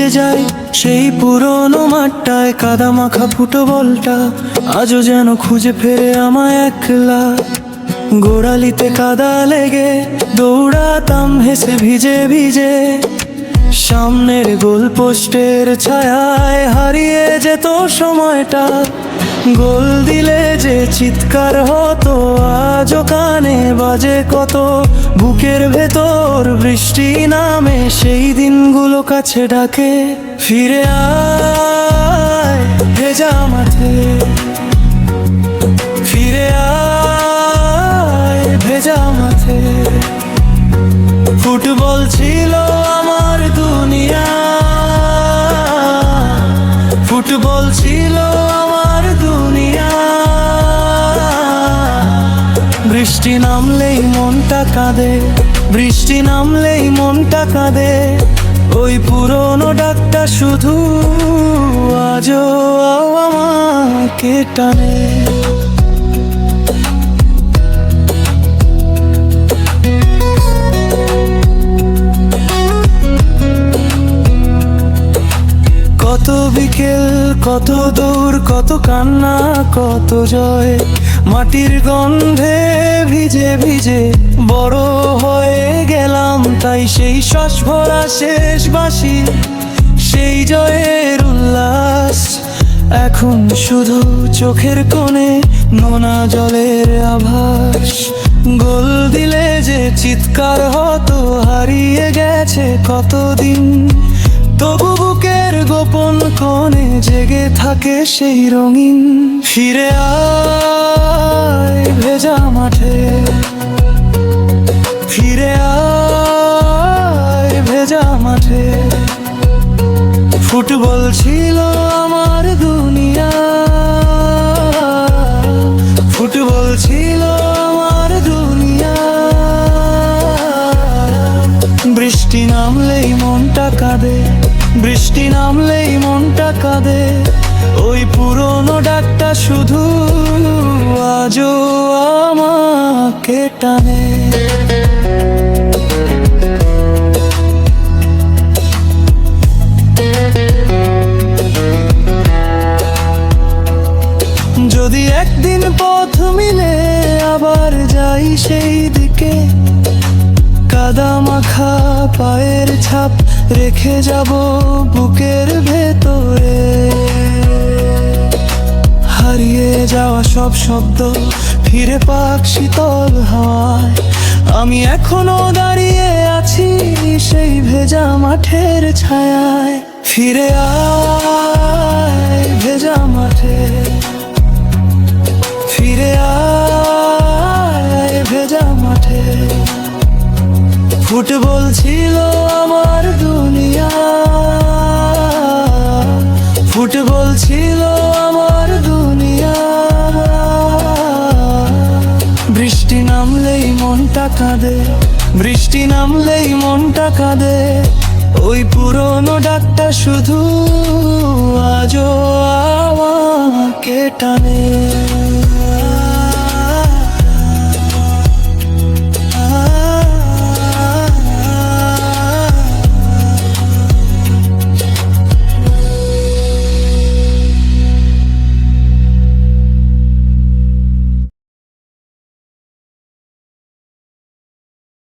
ফিরে যাই সেই পুরনো মাঠটায়, কাদা মাখা ফুটবলটা আজও যেন খুঁজে ফেরে আমায় একলা। গোড়ালিতে কাদা লেগে দৌড়াতাম হেসে ভিজে ভিজে, সামনের গোলপোস্টের ছায়ায় হারিয়ে যেত সময়টা। গোল দিলে যে চিৎকার হতো আজও কানে বাজে কত, বুকের ভেতর বৃষ্টি নামে সেই দিনগুলো কাছে ডাকে। ফিরে আয় ভেজা মাঠে, ফিরে আয় ভেজা মাঠে। ফুটবল ছিল আমার দুনিয়া, ফুটবল ছিল আমার দুনিয়া। বৃষ্টি নামলেই মনটা কাঁদে, বৃষ্টি নামলেই মনটা কাঁদে। ওই পুরনো ডাকটা শুধু আজও আমাকে টানে। কত বিকেল, কত দূর, কত কান্না, কত জয়। মাটির গন্ধে ভিজে ভিজে বড় হয়ে গেলাম, তাই সেই শ্বাস ভরা শেষ বাঁশি, সেই জয়ের উল্লাস এখন শুধু চোখের কোণে নোনা জলের আভাস। গোল দিলে যে চিৎকার হতো হারিয়ে গেছে কতদিন, তবু বুকের গোপন কোণে জেগে থাকে সেই রঙিন। ফিরে আয় ভেজা মাঠে, ফিরে আয় ভেজা মাঠে। ফুটবল ছিল আমার দুনিয়া, ফুটবল ছিল আমার দুনিয়া। বৃষ্টি নামলেই মনটা কাঁদে, বৃষ্টি নামলেই মনটা কাঁদে। ওই পুরনো ডাকটা শুধু আজও আমাকে টানে। যদি একদিন পথ মিলে আবার যাই সেই দিকে, কাদা মাখা পায়ের ছাপ রেখে যাব বুকের ভেতরে। হারিয়ে যাওয়া সব শব্দ ফিরে পাক শীতল হাওয়ায়, আমি এখনো দাঁড়িয়ে আছি সেই ভেজা মাঠের ছায়ায়। ফিরে আয় ভেজা মাঠে, ফিরে আয় ভেজা মাঠে। ফুটবল ছিল আমার দুনিয়া, ফুটবল ছিল আমার দুনিয়া। বৃষ্টি নামলেই মনটা কাঁদে, বৃষ্টি নামলেই মনটা কাঁদে। ওই পুরনো ডাকটা শুধু আজও আমাকে টানে।